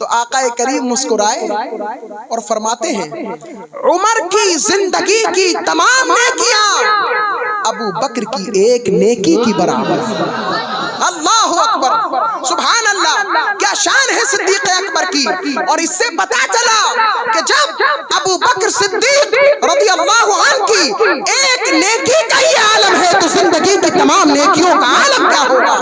تو آقا کریم مسکرائے اور فرماتے ہیں عمر کی زندگی کی تمام نیکیاں ابو بکر کی ایک نیکی کی برابر۔ اللہ اکبر، سبحان اللہ، کیا شان ہے صدیق اکبر کی۔ اور اس سے پتا چلا کہ جب ابو بکر صدیق رضی اللہ عنہ کی ایک نیکی کا ہی عالم ہے تو زندگی کی تمام نیکیوں کا عالم کیا ہوگا۔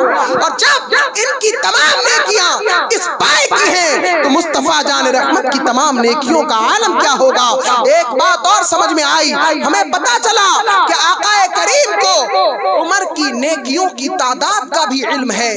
اور جب ان کی تمام نیکیاں اس پائے کی ہیں تو مصطفیٰ جان رحمت کی تمام نیکیوں کا عالم کیا ہوگا۔ ایک بات اور سمجھ میں آئی، ہمیں پتا چلا کہ آقا کریم کو عمر کی نیکیوں کی تعداد کا بھی علم ہے،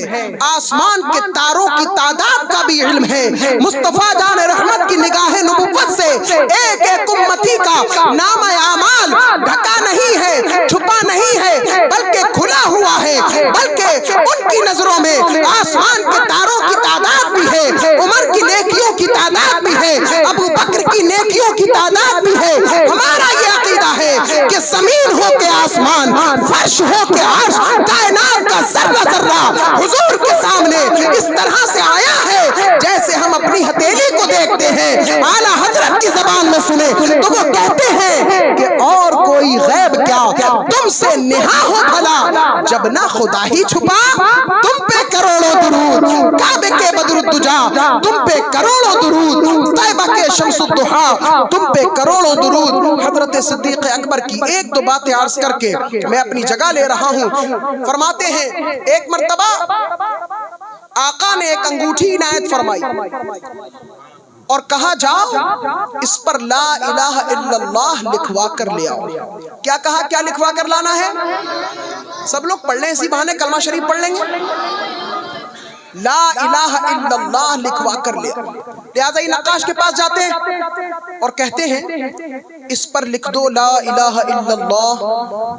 آسمان کے تاروں کی تعداد کا بھی علم ہے۔ مصطفیٰ جان رحمت کی نگاہ نبوت سے ایک ایک امتی کا نام اعمال ڈھکا نہیں ہے، چھپا نہیں ہے، بلکہ کھلا ہوا ہے، بلکہ ان کی نظروں میں آسمان کے تاروں کی تعداد بھی ہے، عمر کی نیکیوں کی تعداد بھی ہے، ابو بکر کی نیکیوں کی تعداد بھی ہے۔ ہمارا یہ عقیدہ ہے کہ زمین ہو کے آسمان، فرش ہو کے عرش، کائنات کا ذرہ ذرہ حضور کے سامنے اس طرح سے آیا ہے جیسے ہم اپنی ہتھیلی کو دیکھتے ہیں۔ اعلیٰ حضرت کی زبان میں سنے تو وہ کہتے ہیں کہ اور کوئی غیب کیا تم سے نہا ہو بھلا، جب نہ خدا ہی چھپا تم پہ کروڑوں درود، کعبے کے بدر الدجا تم پہ کروڑوں درود، طیبہ کے شمس الضحا تم پہ کروڑوں درود۔ حضرت صدیق اکبر کی ایک دو باتیں عرض کر کے میں اپنی جگہ لے رہا ہوں۔ فرماتے ہیں ایک مرتبہ آقا نے ایک انگوٹھی عنایت فرمائی اور کہا جاؤ اس پر لا الہ الا اللہ لکھوا کر لے آؤ۔ کیا کہا، کیا لکھوا کر لانا ہے؟ سب لوگ پڑھ لیں، اسی بہانے کلمہ شریف پڑھ لیں گے۔ لا الہ الا اللہ لکھوا کر لے، لہذا یہ نقاش کے پاس جاتے ہیں اور کہتے ہیں اس پر لکھ دو لا الہ الا اللہ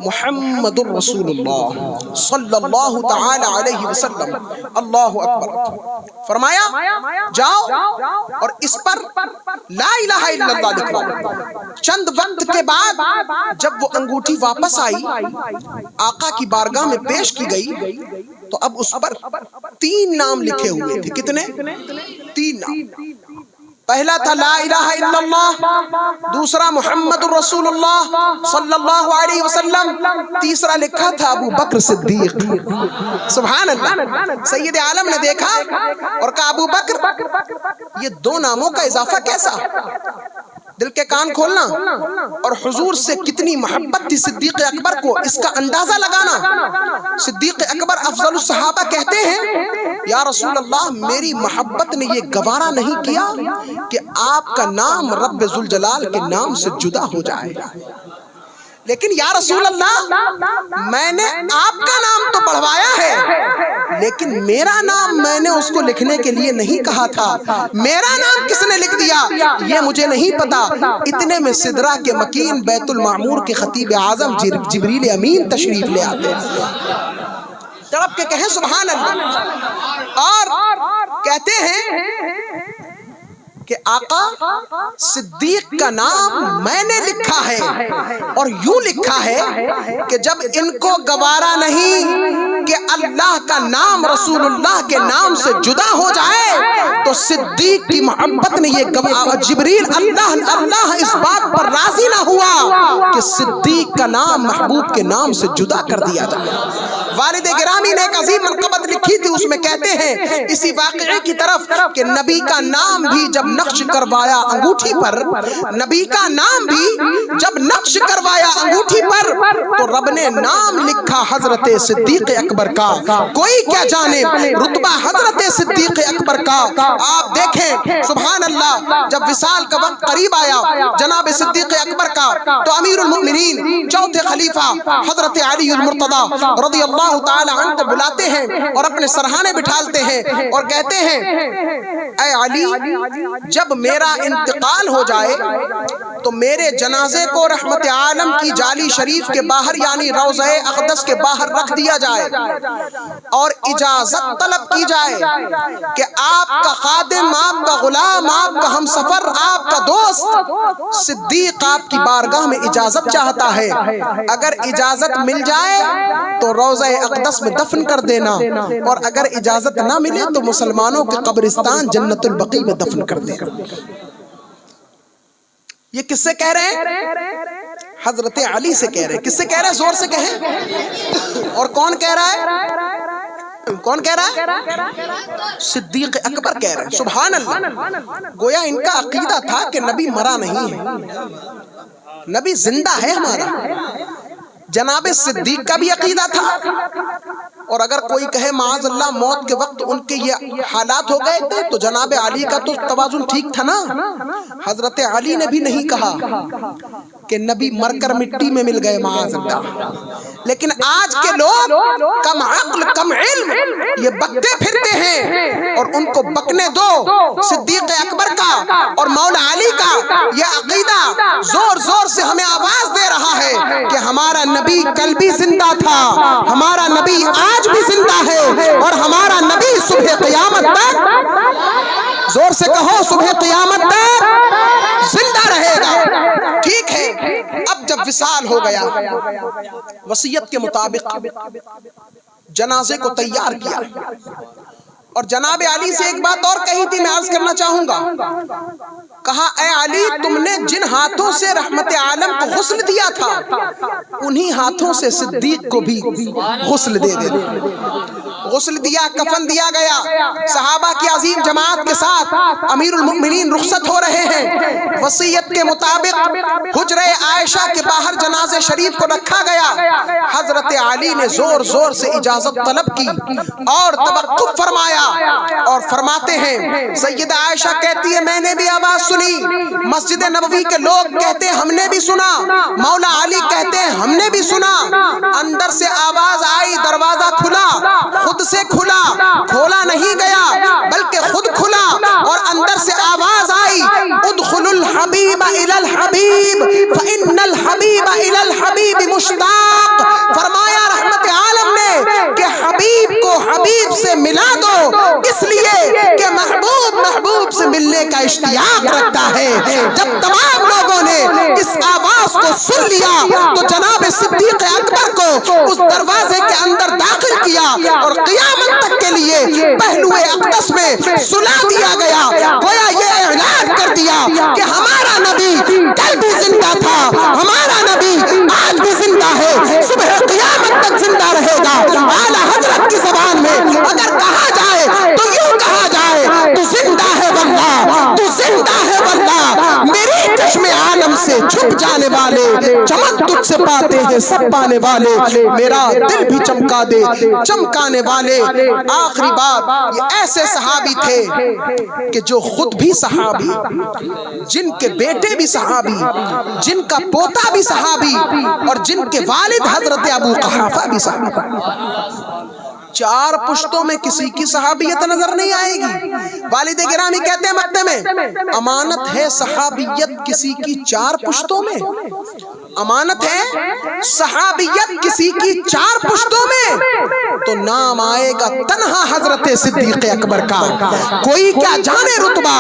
محمد الرسول اللہ صلی اللہ تعالی علیہ وسلم، اللہ اکبر۔ فرمایا جاؤ اور اس پر لا الہ الا اللہ لکھواؤ۔ چند وقت کے بعد جب وہ انگوٹھی واپس آئی، آقا کی بارگاہ میں پیش کی گئی تو اب اس پر 3 نام لکھے ہوئے تھے۔ کتنے؟ 3 نام۔ پہلا تھا لا الہ الا اللہ، دوسرا محمد الرسول اللہ صلی اللہ علیہ وسلم، تیسرا لکھا تھا ابو بکر صدیق۔ سبحان اللہ، سید عالم نے دیکھا اور کہا ابو بکر، یہ 2 ناموں کا اضافہ کیسا؟ دل کے کان کھولنا اور حضور سے کتنی محبت تھی صدیق اکبر کو اس کا اندازہ لگانا۔ صدیق اکبر افضل الصحابہ کہتے ہیں یا رسول اللہ میری محبت نے یہ گوارا نہیں کیا کہ آپ کا نام رب ذوالجلال کے نام سے جدا ہو جائے، لیکن یا رسول اللہ میں نے آپ کا نام تو بڑھوایا ہے لیکن میرا نام میں نے اس کو لکھنے کے لیے نہیں کہا تھا، میرا نام کس نے لکھ دیا یہ مجھے نہیں پتا۔ اتنے میں سدرہ کے مکین بیت المعمور کے خطیب اعظم جبریل امین تشریف لے آتے ہیں، تڑپ کے کہیں سبحان اللہ، اور کہتے ہیں کہ آقا صدیق کا نام میں نے لکھا ہے، اور یوں لکھا ہے کہ جب ان کو گوارا نہیں کہ اللہ کا نام رسول اللہ کے نام سے جدا ہو جائے تو صدیق کی محبت نے یہ جبریل اللہ اس بات پر راضی نہ ہوا کہ صدیق کا نام محبوب کے نام سے جدا کر دیا جائے۔ والد گرامی نے ایک عظیم منقبت لکھی تھی، اس میں کہتے ہیں اسی واقعے کی طرف کہ نبی کا نام بھی جب نقش کروایا انگوٹھی پر، نبی کا نام بھی جب نقش کروایا انگوٹھی پر تو رب نے نام لکھا حضرت صدیق اکبر کا۔ کوئی کیا جانے رتبہ حضرت صدیق اکبر کا۔ آپ دیکھیں سبحان اللہ، جب وصال کا وقت قریب آیا جناب صدیق اکبر کا تو امیر المؤمنین چوتھے خلیفہ حضرت علی المرتضی رضی اللہ تعالی عنہ کو بلاتے ہیں اور اپنے سرہانے بٹھالتے ہیں اور کہتے ہیں اے علی جب میرا انتقال ہو جائے تو میرے جنازے کو رحمت عالم کی جالی شریف کے باہر باہر یعنی روضہ اقدس کے باہر رکھ دیا جائے اور اجازت طلب کی جائے کہ آپ کا خادم، آپ کا غلام، آپ کا ہمسفر، آپ کا دوست صدیق آپ کی بارگاہ میں اجازت چاہتا ہے، اگر اجازت مل جائے تو روضہ اقدس میں دفن کر دینا، اور اگر اجازت نہ ملے تو مسلمانوں کے قبرستان جنت البقیع میں دفن کر دینا۔ یہ کس سے کہہ رہے ہیں؟ حضرت علی سے کہہ رہے ہیں۔ کس سے کہہ رہے ہیں؟ زور سے کہیں۔ اور کون کہہ رہا ہے؟ کون کہہ رہا ہے؟ صدیق اکبر کہہ رہے ہیں۔ سبحان اللہ! گویا ان کا عقیدہ تھا کہ نبی مرا نہیں ہے، نبی زندہ ہے ہمارا۔ جناب صدیق کا بھی عقیدہ تھا، اور اگر کوئی کہے معاذ اللہ موت کے وقت ان کے یہ حالات ہو گئے تھے تو جناب علی کا تو توازن ٹھیک تھا نا۔ حضرت علی نے بھی نہیں کہا کہ نبی مر کر مٹی میں مل گئے معاذ اللہ، لیکن آج کے لوگ کم عقل کم علم یہ بکتے پھرتے ہیں، اور ان کو بکنے دو۔ صدیق اکبر کا اور مولا علی کا یہ عقیدہ زور زور سے ہمیں آواز دے رہا ہے کہ ہمارا نبی کل بھی زندہ تھا، ہمارا نبی آج بھی زندہ ہے، اور ہمارا نبی صبح قیامت تک، زور سے کہو، صبح قیامت تک زندہ رہے گا۔ ٹھیک ہے، اب جب وصال ہو گیا، وصیت کے مطابق جنازے کو تیار کیا، اور جناب علی سے ایک بات اور کہی تھی، میں عرض کرنا چاہوں گا۔ کہا اے علی، تم نے جن ہاتھوں سے رحمت عالم کو غسل دیا تھا انہی ہاتھوں سے صدیق کو بھی غسل دے دے۔ غسل دیا، کفن دیا گیا، صحابہ کی عظیم جماعت کے ساتھ امیر المؤمنین رخصت ہو رہے ہیں۔ وصیت کے مطابق حجرہ عائشہ کے باہر جنازے شریف کو رکھا گیا۔ حضرت علی نے زور زور سے اجازت طلب کی اور توقف فرمایا، اور فرماتے ہیں سیدہ عائشہ کہتی ہے میں نے بھی آواز سنی، مسجد نبوی کے لوگ کہتے ہیں ہم نے بھی سنا، مولا علی کہتے ہیں ہم نے بھی سنا۔ اندر سے آواز آئی، دروازہ کھلا، خود سے کھلا، کھولا نہیں گیا بلکہ خود کھلا، اور اندر سے آواز آئی ادخلوا الحبیب الی الحبیب فإن الحبیب الی الحبیب مشتاق۔ فرمایا رحمت عالم نے کہ حبیب کو حبیب سے ملا دو، اس لیے کہ محبوب محبوب سے ملنے کا اشتیاق رکھتا ہے۔ جب تمام لوگوں نے اس آواز کو سن لیا تو جناب صدیق اکبر کو اس دروازے کے اندر داخل کیا، اور قیامت تک کے لیے پہلو اقدس میں سلا دیا گیا۔ گویا یہ اعلان کر دیا کہ ہمارا نبی کل بھی زندہ تھا، ہمارا نبی آج بھی زندہ ہے، صبح قیامت تک زندہ رہے گا۔ اعلیٰ حضرت کی زبان میں اگر کہا جائے تو یوں کہا جائے تو زندہ ہے واللہ، تو زندہ ہے واللہ، میری چشم عالم سے چھپ جانے والے چمک تجھ سے پاتے ہیں سب پانے والے، میرا دل بھی چمکا دے چمکانے والے۔ آخری بات، یہ ایسے صحابی تھے کہ جو خود بھی صحابی، جن کے بیٹے بھی صحابی، جن کا پوتا بھی صحابی، اور جن کے والد حضرت ابو قحافہ بھی صحابی۔ چار پشتوں میں کسی کی صحابیت نظر نہیں آئے گی۔ والد گرامی کہتے ہیں مکتے میں امانت ہے صحابیت کسی کی چار پشتوں میں، امانت ہے صحابیت کسی کی چار پشتوں میں، تو نام آئے گا تنہا حضرت صدیق اکبر کا۔ کوئی کیا جانے رتبہ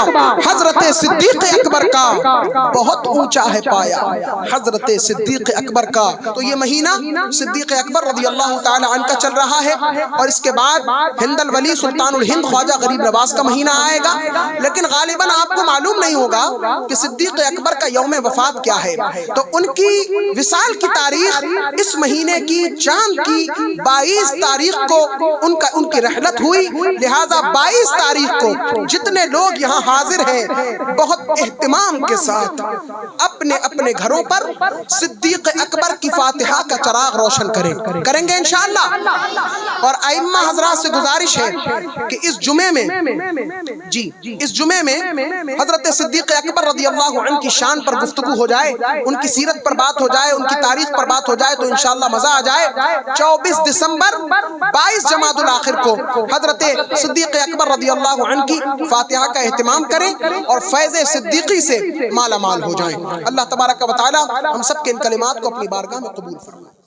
حضرت صدیق اکبر کا بہت اونچا ہے پایا حضرت صدیق اکبر کا۔ تو یہ مہینہ صدیق اکبر رضی اللہ تعالی عنہ کا چل رہا ہے، اور اس کے بعد ہند الولی سلطان الہند خواجہ غریب نواز کا مہینہ آئے گا، لیکن غالباً آپ کو معلوم نہیں ہوگا کہ صدیق اکبر کا یوم وفات کیا ہے۔ تو ان کی وصال کی تاریخ اس مہینے کی چاند کی 22 تاریخ کو ان کی رحلت ہوئی، لہذا 22 تاریخ کو جتنے لوگ یہاں حاضر ہیں بہت اہتمام کے ساتھ اپنے اپنے گھروں پر صدیق اکبر کی فاتحہ کا چراغ روشن کریں گے انشاءاللہ۔ اور ائمہ حضرات سے گزارش ہے کہ اس جمعے میں اس جمعے میں حضرت صدیق اکبر رضی اللہ عنہ کی شان پر گفتگو ہو جائے، ان کی سیرت پر بات ہو جائے، ان کی تاریخ پر بات ہو جائے تو انشاءاللہ مزہ آ جائے۔ 24 دسمبر 22 جمادی الاخر کو حضرت صدیق اکبر رضی اللہ عنہ کی فاتحہ کا اہتمام کریں اور فیض صدیقی سے مالا مال ہو جائیں۔ اللہ تبارک و تعالی ہم سب کے ان کلمات کو اپنی بارگاہ میں قبول فرمائے۔